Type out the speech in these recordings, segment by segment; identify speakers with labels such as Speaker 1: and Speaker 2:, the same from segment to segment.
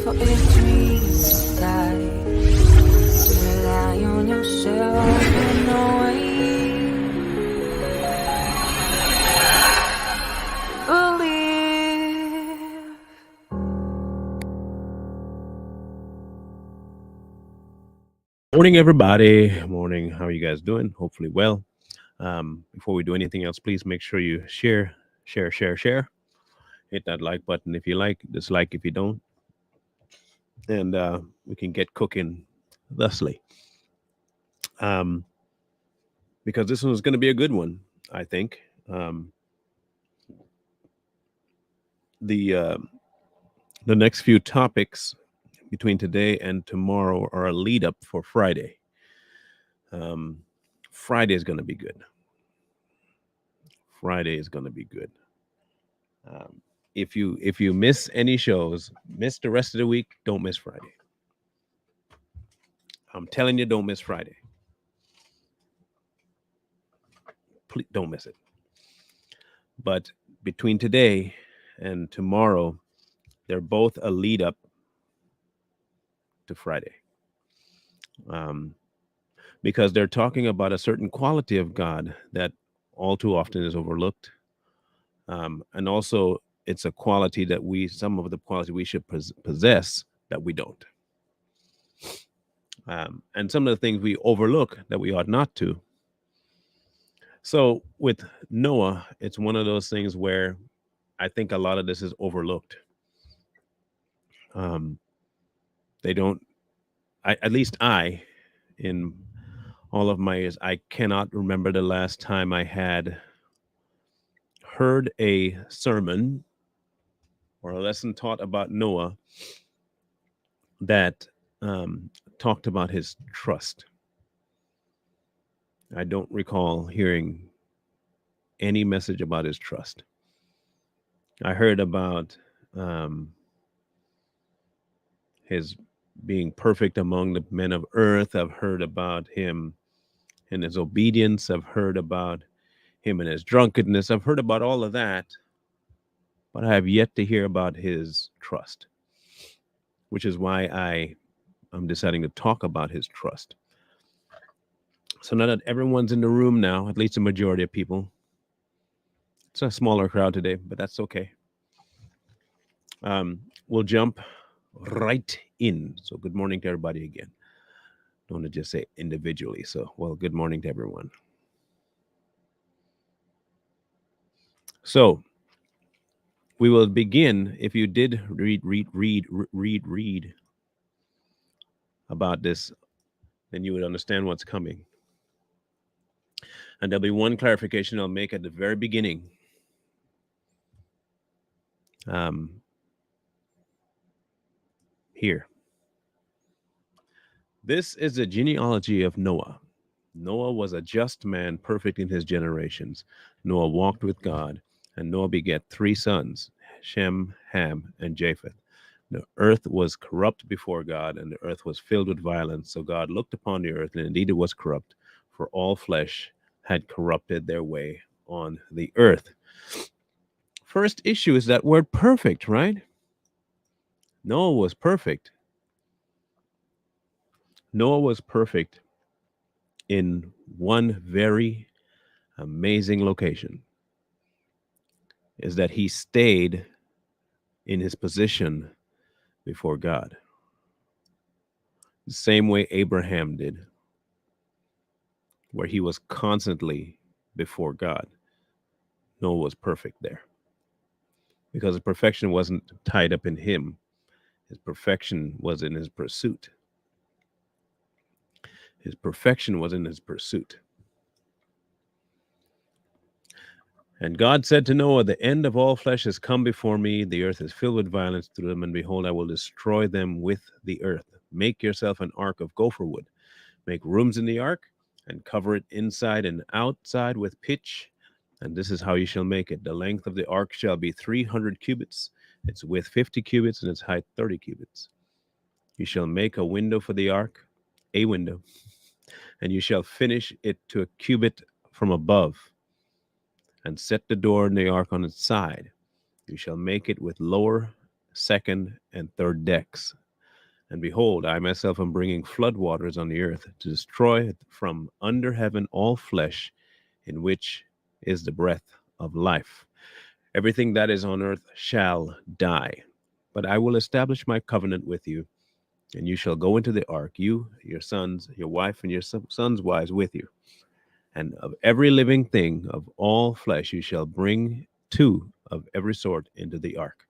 Speaker 1: for a dream to die. Rely on yourself in no way. Believe.
Speaker 2: Morning, everybody. Morning. How are you guys doing? Hopefully, well. Before we do anything else, please make sure you share. Hit that like button if you like, dislike if you don't, and we can get cooking thusly. Um, because this one's going to be a good one, I think. Um, the uh, the next few topics between today and tomorrow are a lead up for Friday. Um, Friday is going to be good. Friday is going to be good. Um, if you miss any shows, miss the rest of the week. Don't miss Friday. I'm telling you, don't miss Friday. Please don't miss it. But between today and tomorrow, they're both a lead up to Friday, um, because they're talking about a certain quality of God that all too often is overlooked, and also it's a quality that some of the quality we should possess that we don't. And some of the things we overlook that we ought not to. So with Noah, it's one of those things where I think a lot of this is overlooked. Um, they don't, at least in all of my years, I cannot remember the last time I had heard a sermon or a lesson taught about Noah that talked about his trust. I don't recall hearing any message about his trust. I heard about his being perfect among the men of earth. I've heard about him and his obedience. I've heard about him and his drunkenness. I've heard about all of that, but I have yet to hear about his trust, which is why I'm deciding to talk about his trust. So now that everyone's in the room now, at least the majority of people, it's a smaller crowd today, but that's okay. We'll jump right in. So good morning to everybody again. I don't want to just say individually. So, well, good morning to everyone. So we will begin. If you did read about this, then you would understand what's coming. And there'll be one clarification I'll make at the very beginning. Here. This is the genealogy of Noah. Noah was a just man, perfect in his generations. Noah walked with God, and Noah begat 3 sons, Shem, Ham, and Japheth. The earth was corrupt before God, and the earth was filled with violence. So God looked upon the earth, and indeed it was corrupt, for all flesh had corrupted their way on the earth. First issue is that word perfect, right? Noah was perfect. Noah was perfect in one very amazing location, is that he stayed in his position before God. The same way Abraham did, where he was constantly before God. Noah was perfect there. Because his perfection wasn't tied up in him. His perfection was in his pursuit. His perfection was in his pursuit. And God said to Noah, the end of all flesh has come before me. The earth is filled with violence through them, and behold, I will destroy them with the earth. Make yourself an ark of gopher wood. Make rooms in the ark, and cover it inside and outside with pitch. And this is how you shall make it. The length of the ark shall be 300 cubits, its width 50 cubits, and its height 30 cubits. You shall make a window for the ark, a window, and you shall finish it to a cubit from above, and set the door in the ark on its side. You shall make it with lower second, and third decks. And behold, I myself am bringing flood waters on the earth to destroy from under heaven all flesh, in which is the breath of life. Everything that is on earth shall die. But I will establish my covenant with you, and you shall go into the ark, you, your sons, your wife, and your sons' wives with you. And of every living thing of all flesh you shall bring two of every sort into the ark,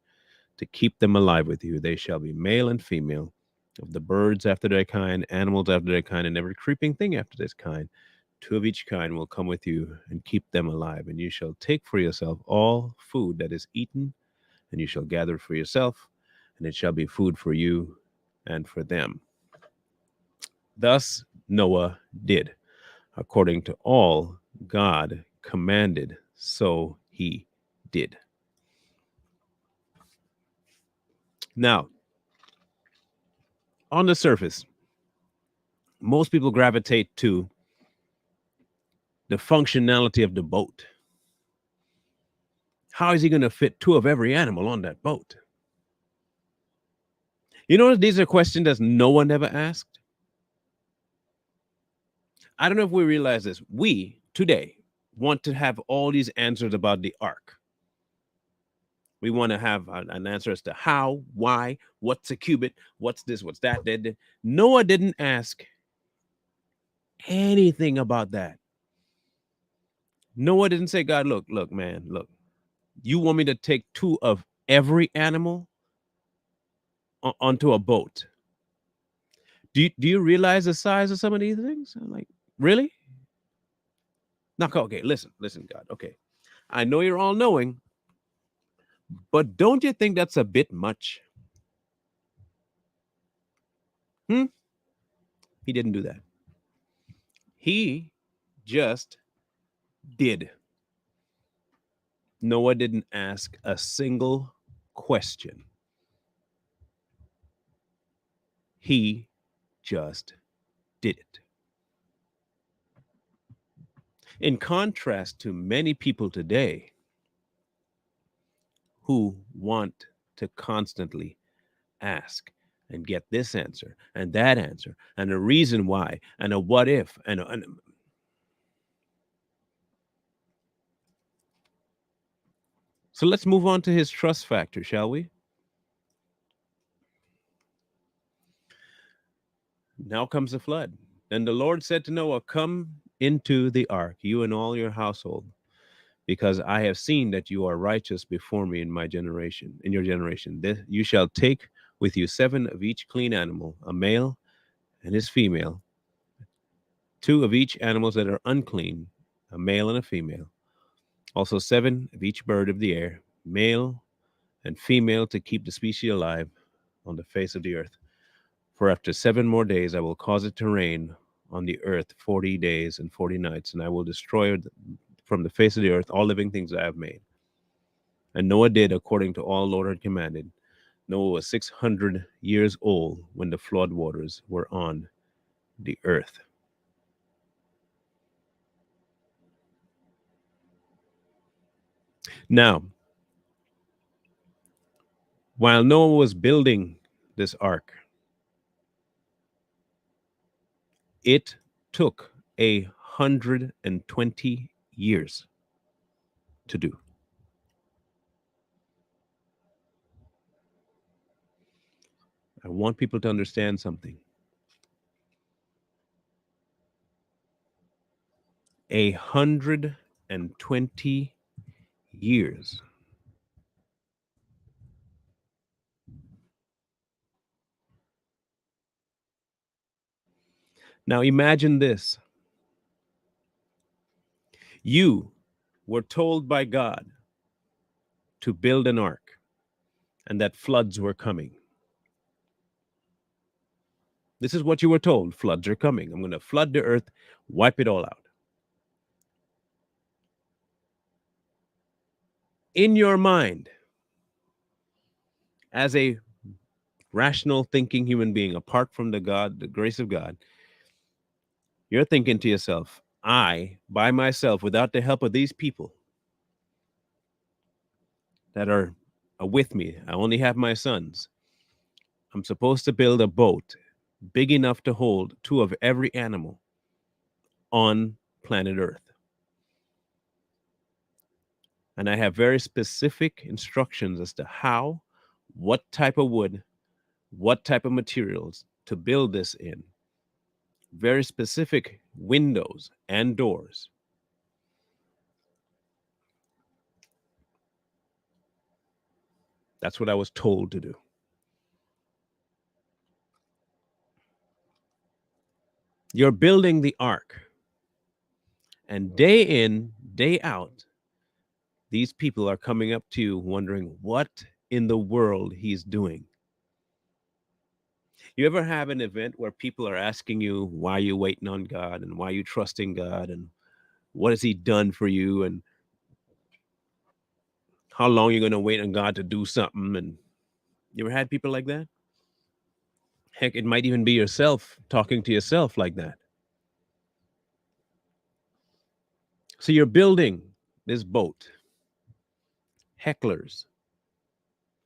Speaker 2: to keep them alive with you. They shall be male and female, of the birds after their kind, animals after their kind, and every creeping thing after this kind. Two of each kind will come with you and keep them alive. And you shall take for yourself all food that is eaten, and you shall gather it for yourself, and it shall be food for you and for them. Thus Noah did, according to all God commanded, so he did. Now, on the surface, most people gravitate to the functionality of the boat. How is he going to fit two of every animal on that boat? You notice these are questions that no one ever asked. I don't know if we realize this. We today want to have all these answers about the ark. We want to have an answer as to how, why, what's a cubit, what's this, what's that. Noah didn't ask anything about that. Noah didn't say, God, look, man, look, you want me to take two of every animal onto a boat? Do you realize the size of some of these things? I'm like, really? No, okay, listen, God. Okay. I know you're all knowing, but don't you think that's a bit much? Hmm? He didn't do that. He just did. Noah didn't ask a single question. He just did it. In contrast to many people today who want to constantly ask and get this answer and that answer and a reason why and a what if and so let's move on to his trust factor, shall we? Now comes the flood. Then the Lord said to Noah, come into the ark, you and all your household, because I have seen that you are righteous before me in my generation, in your generation. You shall take with you 7 of each clean animal, a male and his female, 2 of each animals that are unclean, a male and a female. Also 7 of each bird of the air, male and female, to keep the species alive on the face of the earth. For after 7 more days I will cause it to rain on the earth 40 days and 40 nights, and I will destroy from the face of the earth all living things I have made. And Noah did according to all the Lord had commanded. Noah was 600 years old when the flood waters were on the earth. Now, while Noah was building this ark, it took 120 years to do. I want people to understand something. 120 years. Now imagine this. You were told by God to build an ark and that floods were coming. This is what you were told. Floods are coming. I'm going to flood the earth, wipe it all out. In your mind, as a rational thinking human being, apart from the grace of God, you're thinking to yourself, I, by myself, without the help of these people that are with me. I only have my sons. I'm supposed to build a boat big enough to hold two of every animal on planet Earth. And I have very specific instructions as to how, what type of wood, what type of materials to build this in. Very specific windows and doors. That's what I was told to do. You're building the ark, and day in, day out, these people are coming up to you wondering what in the world he's doing. You ever have an event where people are asking you why you waiting on God and why you trusting God and what has he done for you and how long you're going to wait on God to do something? And you ever had people like that? Heck, it might even be yourself talking to yourself like that. So you're building this boat. Hecklers.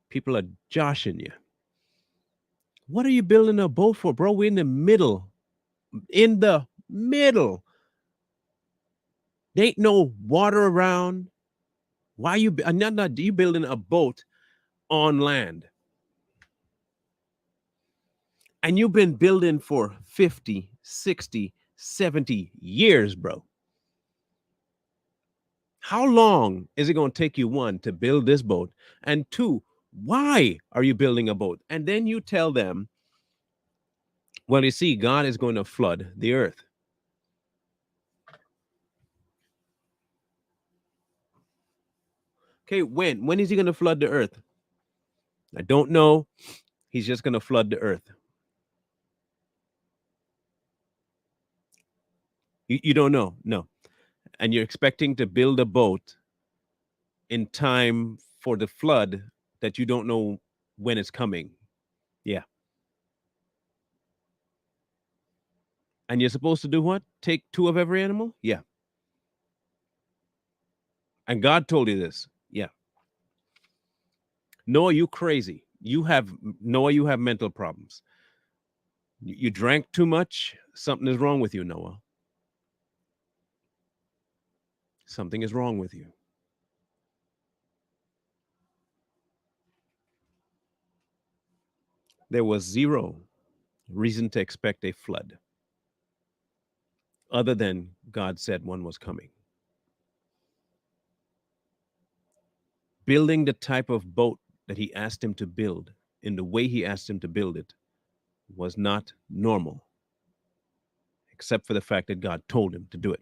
Speaker 2: People are joshing you. What are you building a boat for, bro? We're in the middle. In the middle. There ain't no water around. Why you? Not you building a boat on land, and you've been building for 50, 60, 70 years, bro. How long is it going to take you, one, to build this boat? And two, why are you building a boat? And then you tell them, well, you see, God is going to flood the earth. Okay, when? When is he going to flood the earth? I don't know. He's just going to flood the earth. You don't know. No. And you're expecting to build a boat in time for the flood that you don't know when it's coming. Yeah. And you're supposed to do what? Take two of every animal? Yeah. And God told you this. Yeah. Noah, you crazy. Noah, you have mental problems. You drank too much. Something is wrong with you, Noah. Something is wrong with you. There was zero reason to expect a flood other than God said one was coming. Building the type of boat that he asked him to build in the way he asked him to build it was not normal, except for the fact that God told him to do it.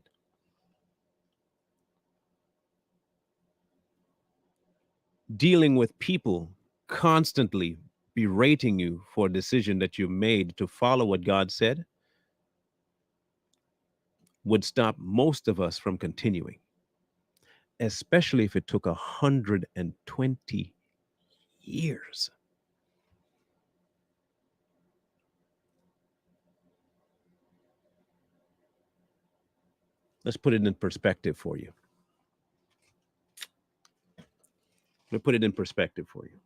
Speaker 2: Dealing with people constantly berating you for a decision that you made to follow what God said would stop most of us from continuing, especially if it took 120 years. Let's put it in perspective for you. Let me put it in perspective for you.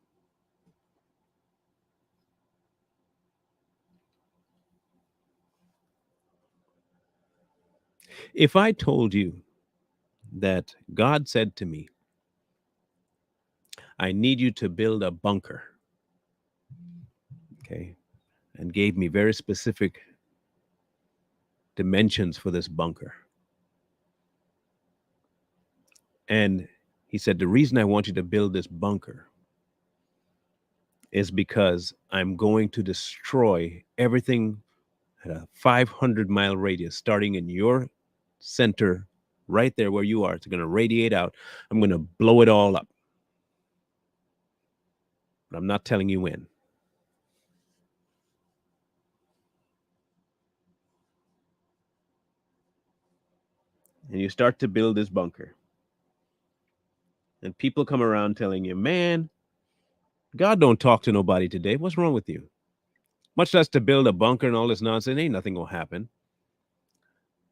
Speaker 2: If I told you that God said to me, I need you to build a bunker, okay, and gave me very specific dimensions for this bunker. And he said, the reason I want you to build this bunker is because I'm going to destroy everything at a 500-mile radius, starting in your center right there where you are. It's going to radiate out. I'm going to blow it all up. But I'm not telling you when. And you start to build this bunker. And people come around telling you, man, God don't talk to nobody today. What's wrong with you? Much less to build a bunker and all this nonsense. Ain't nothing gonna happen.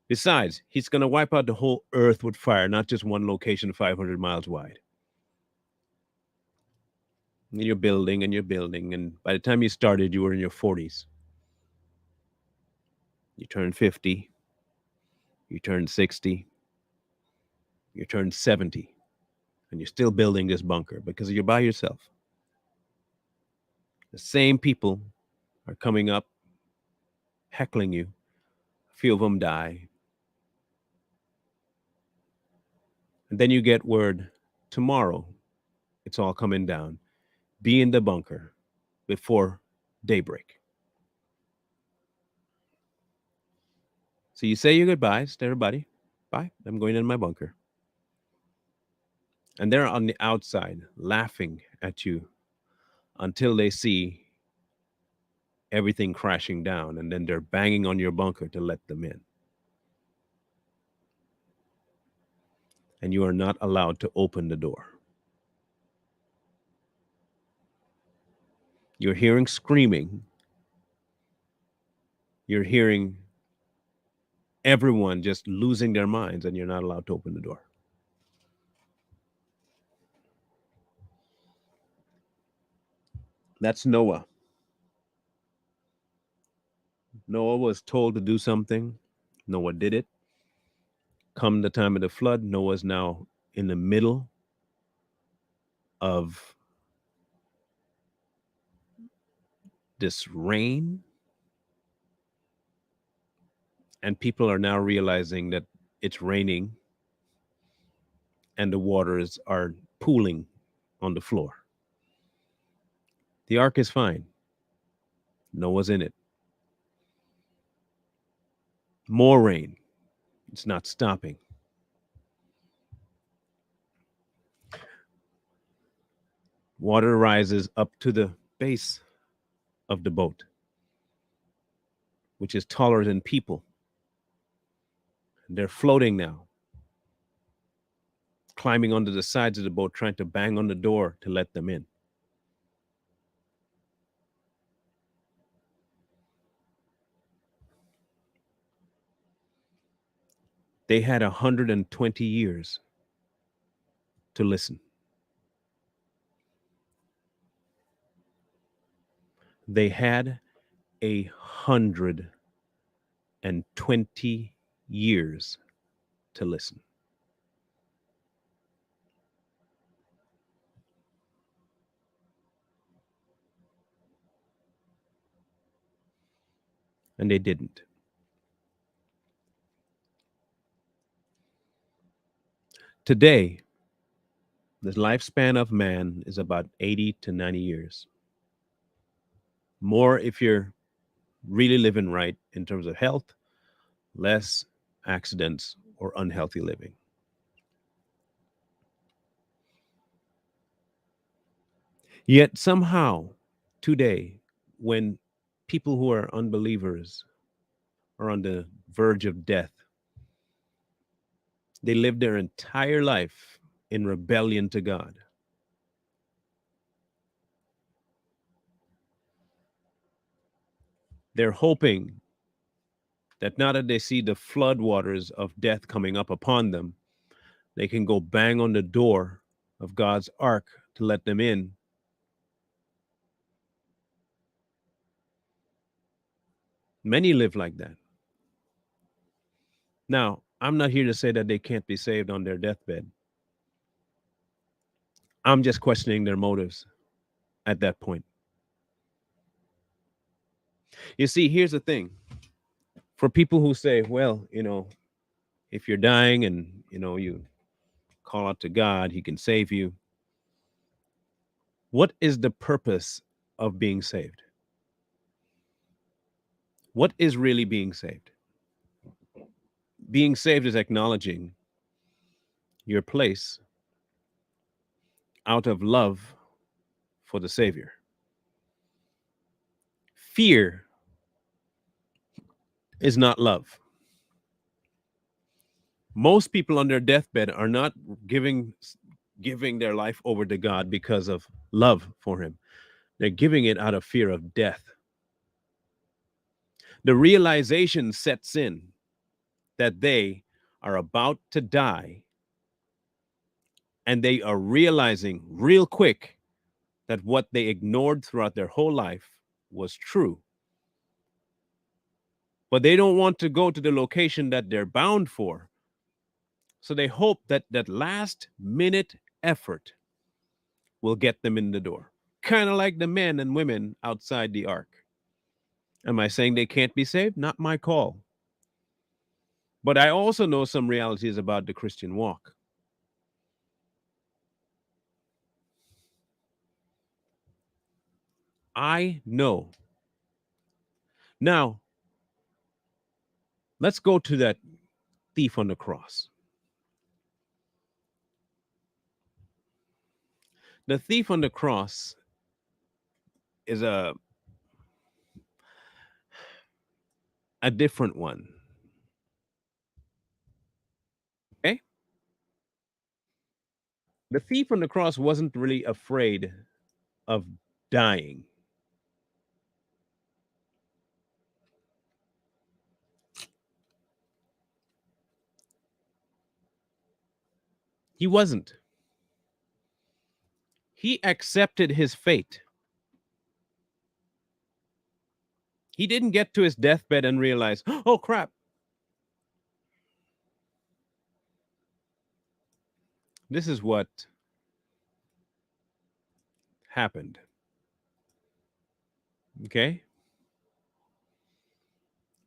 Speaker 2: Besides, he's gonna wipe out the whole earth with fire, not just one location 500 miles wide. And you're building and you're building. And by the time you started, you were in your 40s. You turned 50, you turned 60, you turned 70, and you're still building this bunker because you're by yourself. The same people are coming up, heckling you. A few of them die. And then you get word tomorrow it's all coming down. Be in the bunker before daybreak. So you say your goodbyes to everybody. Bye. I'm going in my bunker. And they're on the outside laughing at you until they see everything crashing down. And then they're banging on your bunker to let them in. And you are not allowed to open the door. You're hearing screaming. You're hearing everyone just losing their minds, and you're not allowed to open the door. That's Noah. Noah was told to do something. Noah did it. Come the time of the flood, Noah's now in the middle of this rain. And people are now realizing that it's raining and the waters are pooling on the floor. The ark is fine. Noah's in it. More rain. It's not stopping. Water rises up to the base of the boat, which is taller than people. They're floating now, climbing onto the sides of the boat, trying to bang on the door to let them in. They had 120 years to listen. They had 120 years to listen. And they didn't. Today, the lifespan of man is about 80 to 90 years. More if you're really living right in terms of health, less accidents or unhealthy living. Yet somehow, today, when people who are unbelievers are on the verge of death, they live their entire life in rebellion to God. They're hoping that now that they see the flood waters of death coming up upon them, they can go bang on the door of God's ark to let them in. Many live like that. Now, I'm not here to say that they can't be saved on their deathbed. I'm just questioning their motives at that point. You see, here's the thing. For people who say, well, if you're dying and, you call out to God, he can save you. What is the purpose of being saved? What is really being saved? Being saved is acknowledging your place out of love for the Savior. Fear is not love. Most people on their deathbed are not giving their life over to God because of love for him. They're giving it out of fear of death. The realization sets in that they are about to die, and they are realizing real quick that what they ignored throughout their whole life was true. But they don't want to go to the location that they're bound for. So they hope that that last minute effort will get them in the door. Kind of like the men and women outside the ark. Am I saying they can't be saved? Not my call. But I also know some realities about the Christian walk. I know. Now, let's go to that thief on the cross. The thief on the cross is a different one. Okay? The thief on the cross wasn't really afraid of dying. He wasn't. He accepted his fate. He didn't get to his deathbed and realize, oh crap, this is what happened. Okay?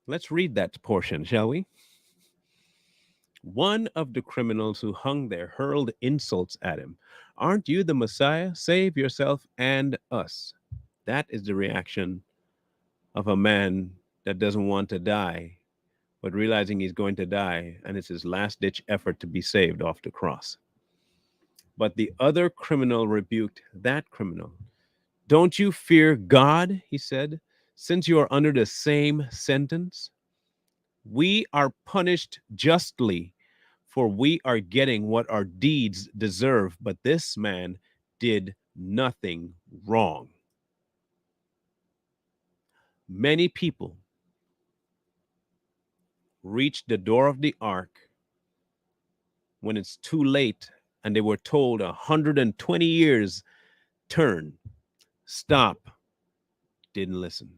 Speaker 2: Let's read that portion, shall we? One of the criminals who hung there hurled insults at him. Aren't you the Messiah? Save yourself and us. That is the reaction of a man that doesn't want to die, but realizing he's going to die, and it's his last ditch effort to be saved off the cross. But the other criminal rebuked that criminal. Don't you fear God? He said, since you are under the same sentence. We are punished justly, for we are getting what our deeds deserve, but this man did nothing wrong. Many people reached the door of the ark when it's too late and they were told 120 years, turn, stop, didn't listen.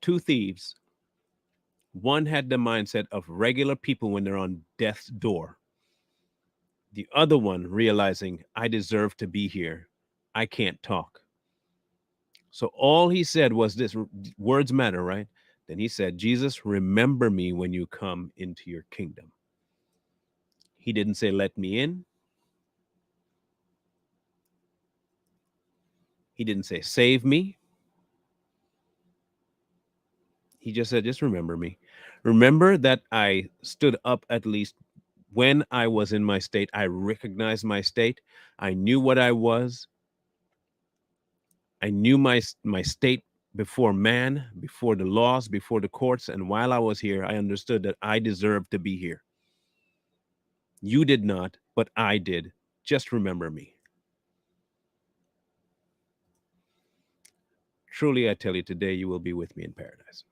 Speaker 2: Two thieves. One had the mindset of regular people when they're on death's door. The other one realizing, I deserve to be here. I can't talk. So all he said was this, words matter, right? Then he said, Jesus, remember me when you come into your kingdom. He didn't say, let me in. He didn't say, save me. He just said, just remember me. Remember that I stood up at least when I was in my state. I recognized my state. I knew what I was. I knew my state before man, before the laws, before the courts. And while I was here, I understood that I deserved to be here. You did not, but I did. Just remember me. Truly, I tell you, today you will be with me in paradise.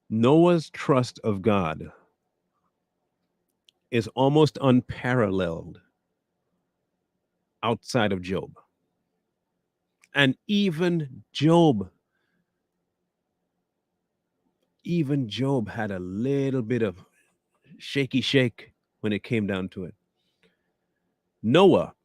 Speaker 2: Noah's trust of God is almost unparalleled outside of Job. And even Job had a little bit of shaky shake when it came down to it. Noah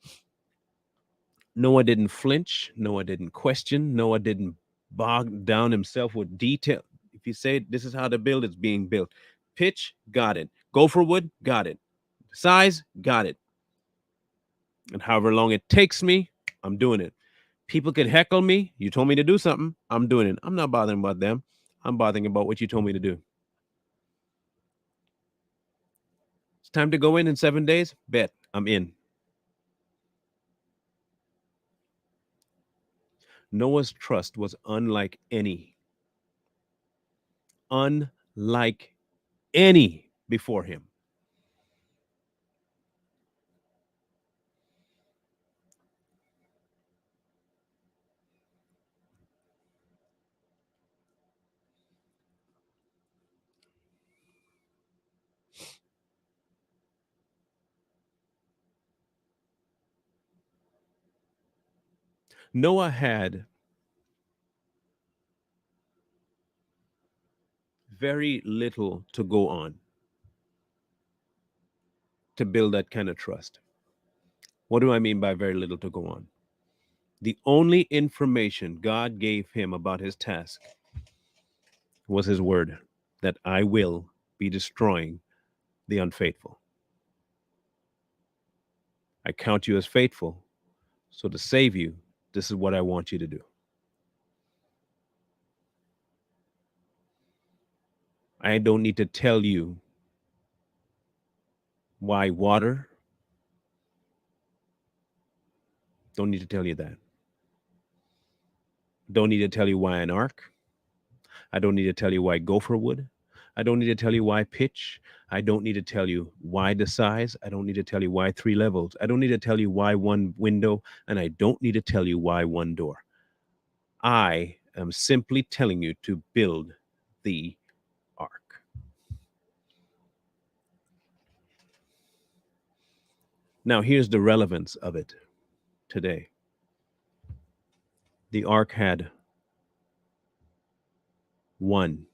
Speaker 2: didn't flinch. Noah didn't question. Noah didn't bog down himself with detail. If you say this is how the build is being built, pitch, got it. Gopher wood, got it. Size, got it. And however long it takes me, I'm doing it. People can heckle me. You told me to do something. I'm doing it. I'm not bothering about them. I'm bothering about what you told me to do. It's time to go in 7 days. Bet I'm in. Noah's trust was unlike any before him. Noah had very little to go on to build that kind of trust. What do I mean by very little to go on? The only information God gave him about his task was his word that I will be destroying the unfaithful. I count you as faithful. So to save you, this is what I want you to do. I don't need to tell you why water. Don't need to tell you that. Don't need to tell you why an ark. I don't need to tell you why gopher wood. I don't need to tell you why pitch. I don't need to tell you why the size. I don't need to tell you why 3 levels. I don't need to tell you why one window. And I don't need to tell you why one door. I am simply telling you to build the ark. Now, here's the relevance of it today. The ark had one,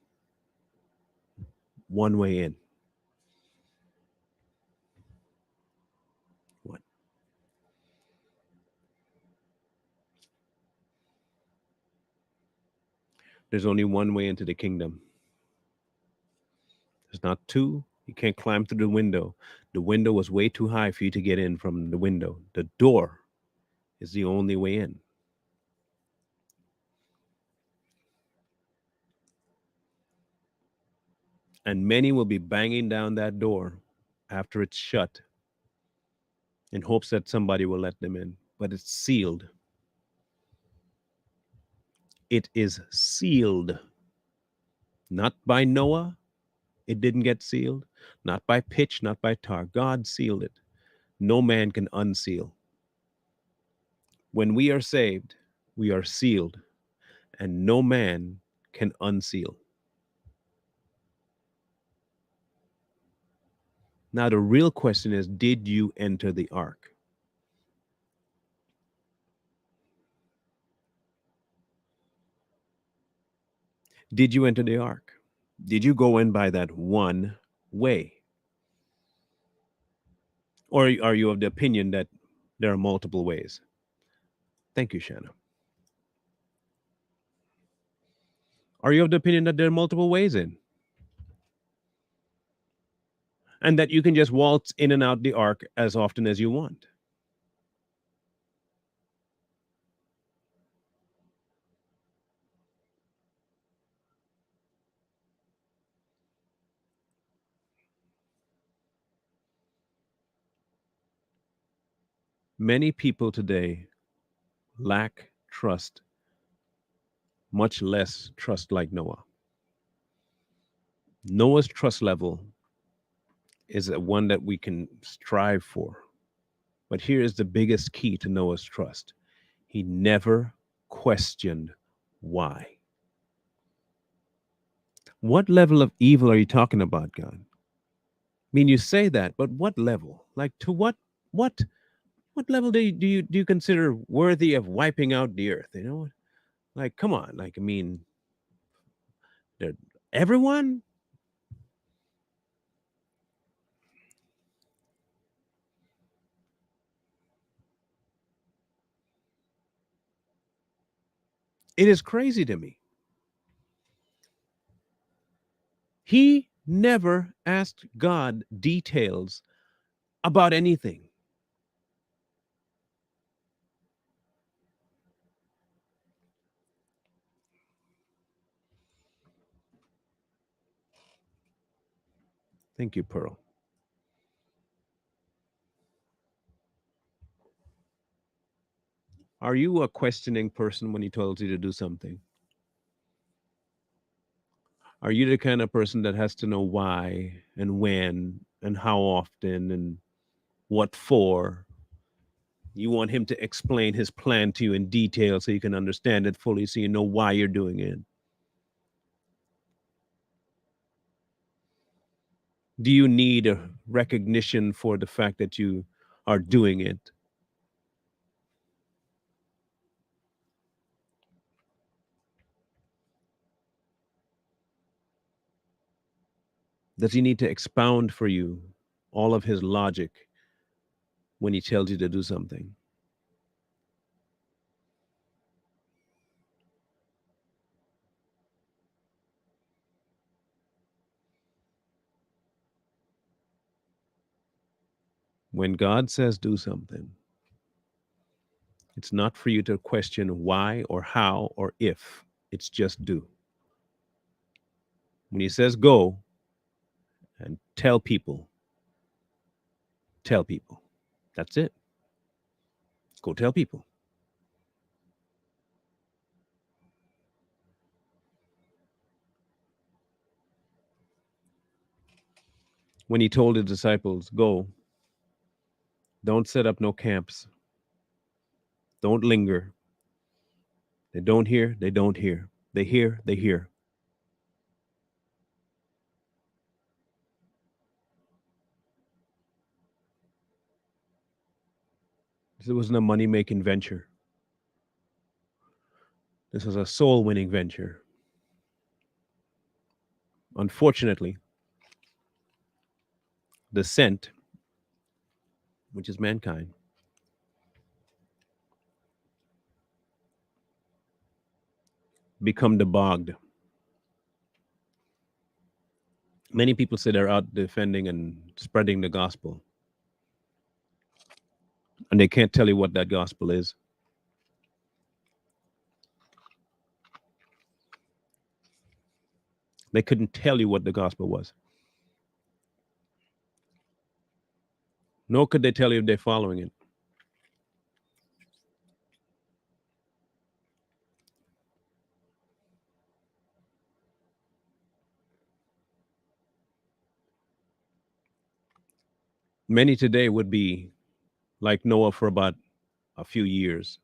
Speaker 2: one way in. One. There's only one way into the kingdom. There's not two. You can't climb through the window. The window was way too high for you to get in from the window. The door is the only way in. And many will be banging down that door after it's shut in hopes that somebody will let them in. But it's sealed. It is sealed. Not by Noah, it didn't get sealed. Not by pitch, not by tar. God sealed it. No man can unseal. When we are saved, we are sealed, and no man can unseal. Now, the real question is, did you enter the ark? Did you enter the ark? Did you go in by that one way? Or are you of the opinion that there are multiple ways? Thank you, Shanna. Are you of the opinion that there are multiple ways in? And that you can just waltz in and out the ark as often as you want? Many people today lack trust, much less trust like Noah. Noah's trust level is one that we can strive for. But here is the biggest key to Noah's trust: he never questioned why. What level of evil are you talking about, God? I mean, you say that, but what level? Like to what what level do you consider worthy of wiping out the earth? You know, like come on, like I mean, they're- everyone. It is crazy to me. He never asked God details about anything. Thank you, Pearl. Are you a questioning person when he tells you to do something? Are you the kind of person that has to know why and when and how often and what for? You want him to explain his plan to you in detail so you can understand it fully so you know why you're doing it. Do you need a recognition for the fact that you are doing it? Does he need to expound for you all of his logic when he tells you to do something? When God says do something, it's not for you to question why or how or if. It's just do. When he says go and tell people, tell people. That's it. Go tell people. When he told his disciples, go, don't set up no camps, don't linger. They don't hear, they don't hear. They hear, they hear. This wasn't a money making venture. This was a soul winning venture. Unfortunately, the sent, which is mankind, become the bogged. Many people say they're out defending and spreading the gospel, and they can't tell you what that gospel is. They couldn't tell you what the gospel was. Nor could they tell you if they're following it. Many today would be like Noah for about a few years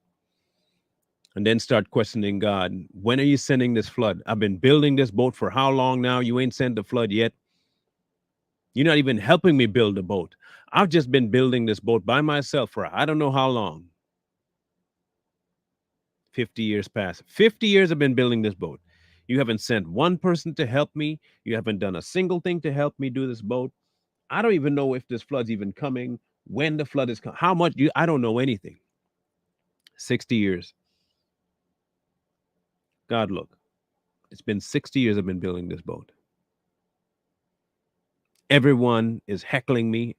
Speaker 2: and then start questioning God. When are you sending this flood? I've been building this boat for how long now? You ain't sent the flood yet. You're not even helping me build a boat. I've just been building this boat by myself for I don't know how long. 50 years past. 50 years I've been building this boat. You haven't sent one person to help me. You haven't done a single thing to help me do this boat. I don't even know if this flood's even coming, when the flood is coming, how much you I don't know anything. 60 years. God, look, it's been 60 years I've been building this boat. Everyone is heckling me.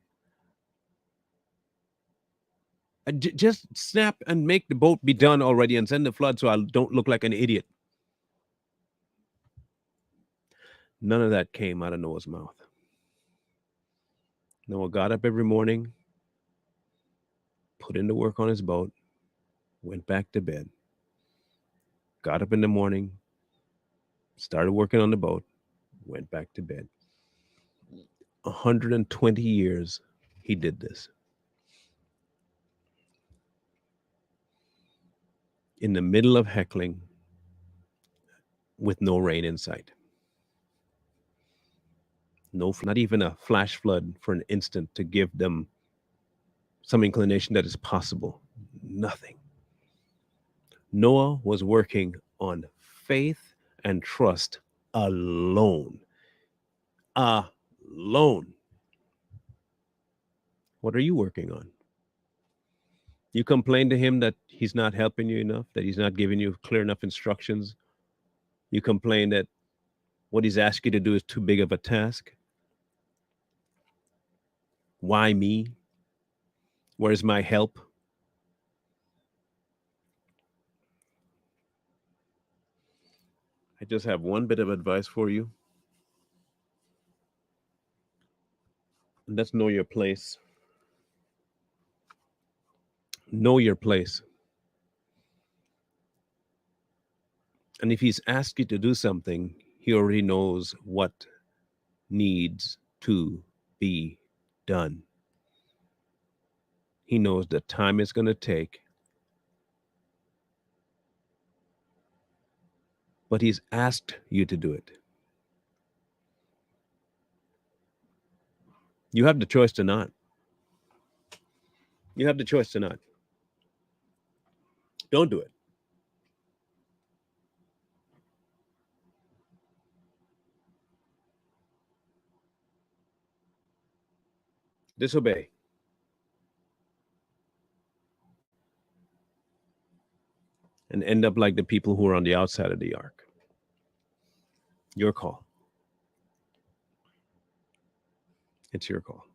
Speaker 2: Just snap and make the boat be done already and send the flood so I don't look like an idiot. None of that came out of Noah's mouth. Noah got up every morning, put in the work on his boat, went back to bed, got up in the morning, started working on the boat, went back to bed. 120 years he did this. In the middle of heckling with no rain in sight. No, not even a flash flood for an instant to give them some inclination that is possible. Nothing. Noah was working on faith and trust alone. Alone. What are you working on? You complain to him that he's not helping you enough, that he's not giving you clear enough instructions. You complain that what he's asked you to do is too big of a task. Why me? Where's my help? I just have one bit of advice for you, and that's know your place. Know your place. And if he's asked you to do something, he already knows what needs to be done. He knows the time it's going to take, but he's asked you to do it. You have the choice to not. You have the choice to not. Don't do it. disobey, and end up like the people who are on the outside of the ark. Your call. It's your call.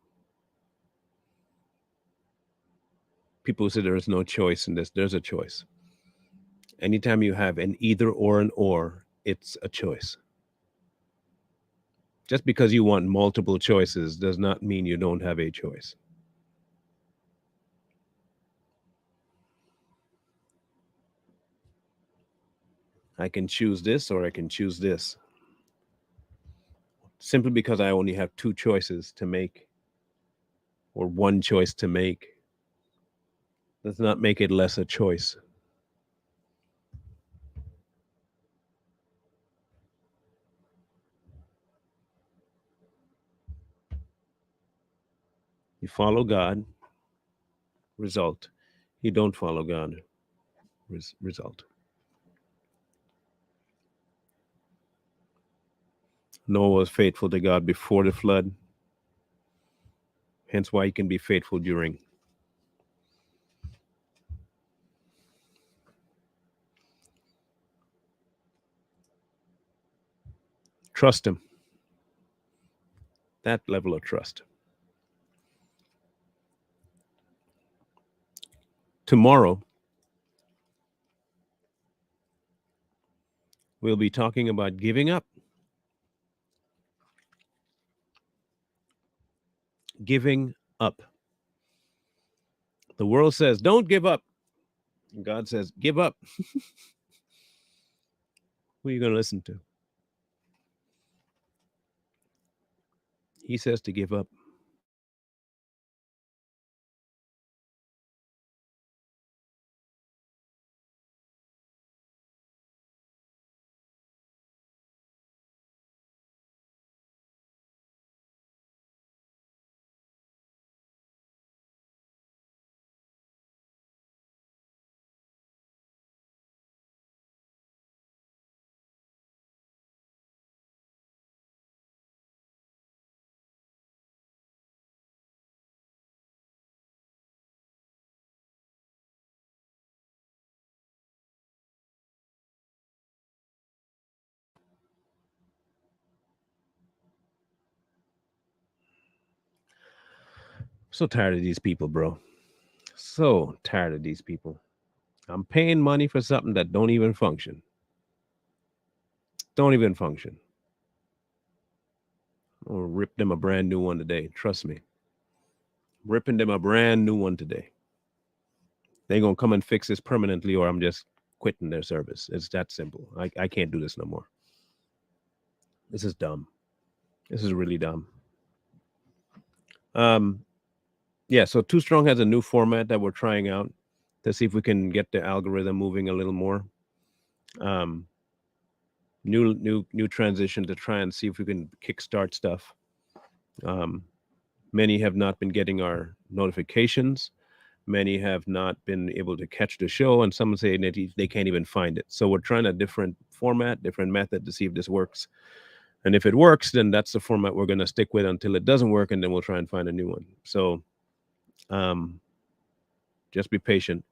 Speaker 2: People who say there is no choice in this, there's a choice. Anytime you have an either or an or, it's a choice. Just because you want multiple choices does not mean you don't have a choice. I can choose this or I can choose this. Simply because I only have two choices to make or one choice to make does not make it less a choice. You follow God, result. You don't follow God, result. Noah was faithful to God before the flood, hence why he can be faithful during. Trust him. That level of trust. Tomorrow, we'll be talking about giving up. Giving up. The world says, don't give up. And God says, give up. Who are you going to listen to? He says to give up. So tired of these people, bro. So tired of these people. I'm paying money for something that don't even function. Don't even function. I'll rip them a brand new one today. Trust me. Ripping them a brand new one today. They're going to come and fix this permanently, or I'm just quitting their service. It's that simple. I can't do this no more. This is dumb. This is really dumb. Um, yeah, so Too Strong has a new format that we're trying out to see if we can get the algorithm moving a little more. New transition to try and see if we can kickstart stuff. Many have not been getting our notifications. Many have not been able to catch the show, and some say that they can't even find it. So we're trying a different format, different method to see if this works. And if it works, then that's the format we're going to stick with until it doesn't work, and then we'll try and find a new one. So just be patient.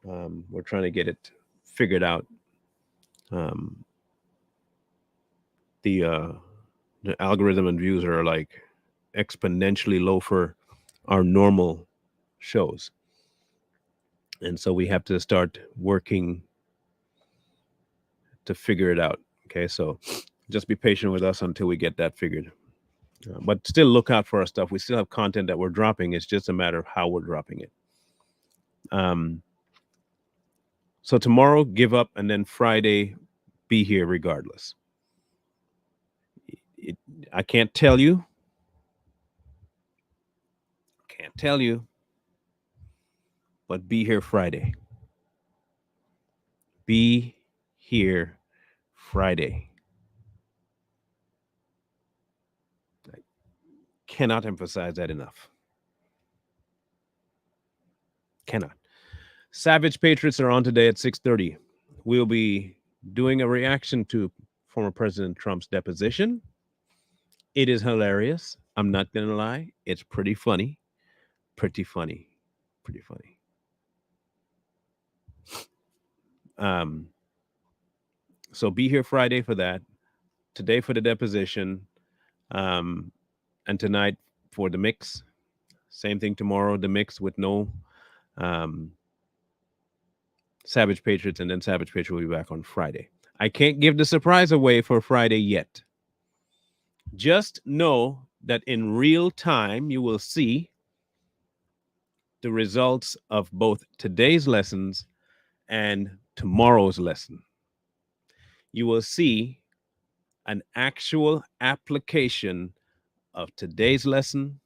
Speaker 2: We're trying to get it figured out. Um, the algorithm and views are like exponentially low for our normal shows, and so we have to start working to figure it out. Okay, so just be patient with us until we get that figured. But still look out for our stuff. We still have content that we're dropping. It's just a matter of how we're dropping it. So tomorrow, give up, and then Friday, be here regardless. I can't tell you. Can't tell you. But be here Friday. Be here Friday. I cannot emphasize that enough. Cannot. Savage Patriots are on today at 6:30. We'll be doing a reaction to former President Trump's deposition. It is hilarious. I'm not gonna lie, it's pretty funny, pretty funny, pretty funny. Um, so be here Friday for that. Today for the deposition, um, and tonight for the mix. Same thing tomorrow, the mix with no um, Savage Patriots, and then Savage Patriot will be back on Friday. I can't give the surprise away for Friday yet. Just know that in real time, you will see the results of both today's lessons and tomorrow's lesson. You will see an actual application of today's lesson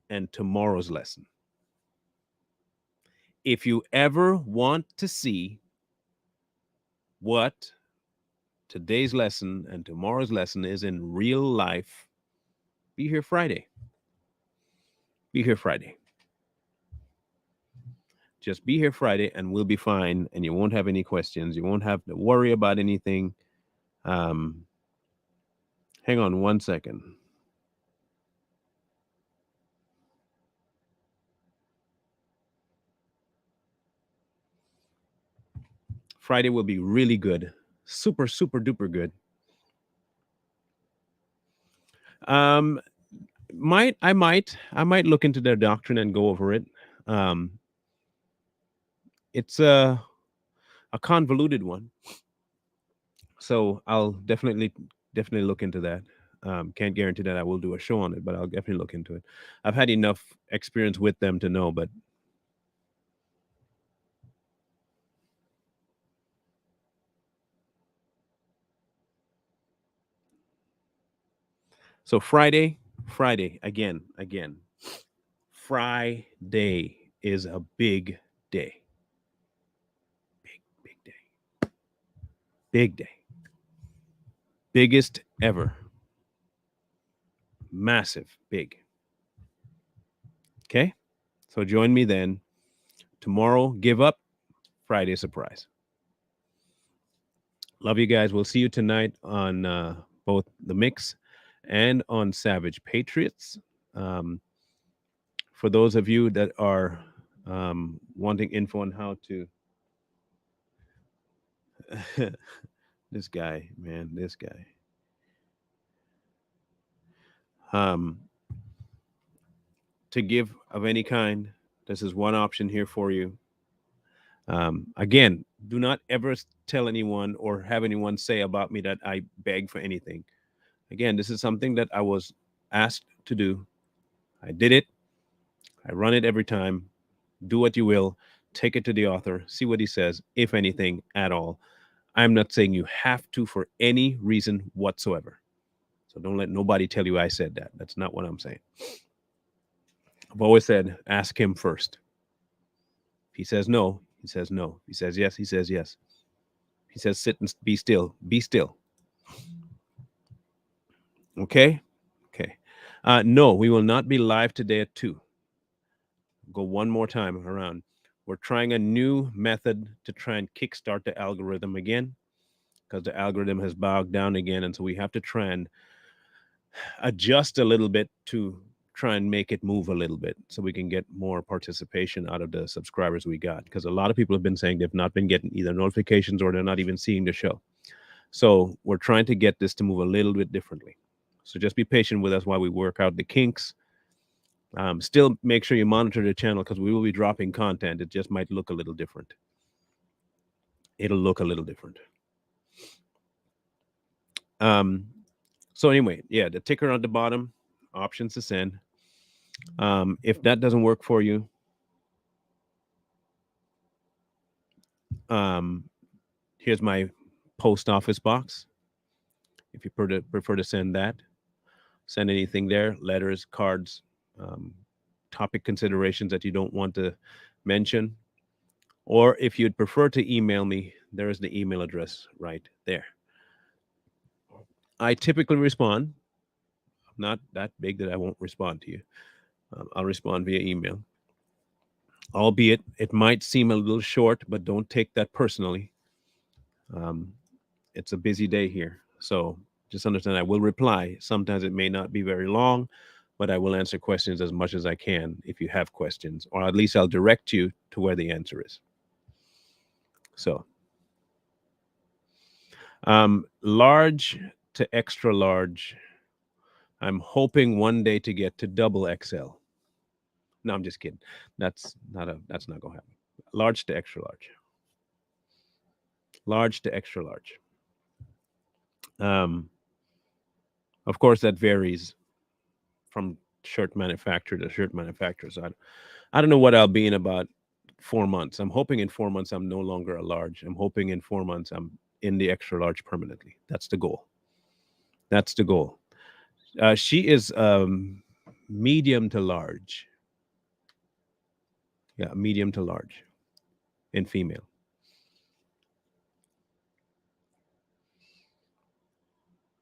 Speaker 2: and tomorrow's lesson. If you ever want to see what today's lesson and tomorrow's lesson is in real life, be here Friday. Be here Friday. Just be here Friday and we'll be fine. And you won't have any questions. You won't have to worry about anything. Um, hang on one second. Friday will be really good. Super, super duper good. Um, I might look into their doctrine and go over it. Um, it's a convoluted one, so I'll definitely look into that. Can't guarantee that I will do a show on it, but I'll definitely look into it. I've had enough experience with them to know, but so Friday again. Friday is a big day. Big day. Big day. Biggest ever. Massive, big. Okay? So join me then. Tomorrow, give up. Friday, surprise. Love you guys. We'll see you tonight on both the mix and on Savage Patriots. Um, for those of you that are wanting info on how to. This guy, man, this guy. Um, to give of any kind, this is one option here for you. Again, do not ever tell anyone or have anyone say about me that I beg for anything. Again, this is something that I was asked to do. I did it. I run it every time. Do what you will. Take it to the author. See what he says, if anything at all. I'm not saying you have to for any reason whatsoever. So don't let nobody tell you I said that. That's not what I'm saying. I've always said, ask him first. If he says no, he says no. If he says yes, he says yes. He says sit and be still. Be still. Okay? Okay. No, we will not be live today at 2. Go one more time around. We're trying a new method to try and kickstart the algorithm again because the algorithm has bogged down again. And so we have to try and adjust a little bit to try and make it move a little bit so we can get more participation out of the subscribers we got. Because a lot of people have been saying they've not been getting either notifications or they're not even seeing the show. So we're trying to get this to move a little bit differently. So just be patient with us while we work out the kinks. Still make sure you monitor the channel because we will be dropping content. It just might look a little different. It'll look a little different. So anyway, yeah, the ticker on the bottom, options to send. If that doesn't work for you, here's my post office box. If you prefer to send that, send anything there, letters, cards, topic considerations that you don't want to mention. Or if you'd prefer to email me, there is the email address right there. I typically respond. I'm not that big that I won't respond to you. I'll respond via email. Albeit it might seem a little short, but don't take that personally. It's a busy day here. So just understand I will reply. Sometimes it may not be very long, but I will answer questions as much as I can if you have questions, or at least I'll direct you to where the answer is. So, large to extra large. I'm hoping one day to get to double XL. No, I'm just kidding. That's not gonna happen. Large to extra large. Large to extra large. Um, of course, that varies from shirt manufacturer to shirt manufacturer. So I don't know what I'll be in about 4 months. I'm hoping in 4 months I'm no longer a large. I'm hoping in 4 months I'm in the extra large permanently. That's the goal. That's the goal. She is medium to large. Yeah, medium to large in female.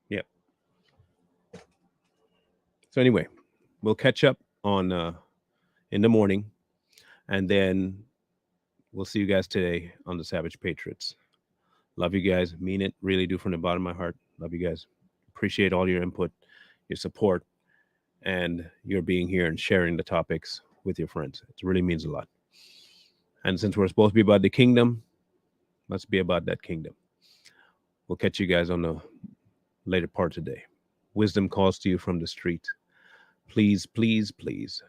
Speaker 2: Yeah. So anyway, we'll catch up on in the morning, and then we'll see you guys today on the Savage Patriots. Love you guys. Mean it. Really do from the bottom of my heart. Love you guys. Appreciate all your input, your support, and your being here and sharing the topics with your friends. It really means a lot. And since we're supposed to be about the kingdom, let's be about that kingdom. We'll catch you guys on the later part today. Wisdom calls to you from the street. Please, please, please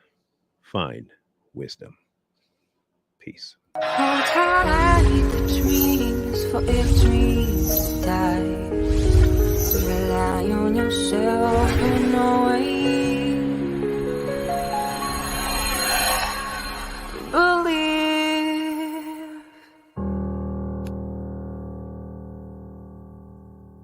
Speaker 2: find wisdom. Peace.
Speaker 1: Hold tight the dreams, for if dreams die, rely on yourself and no way. Believe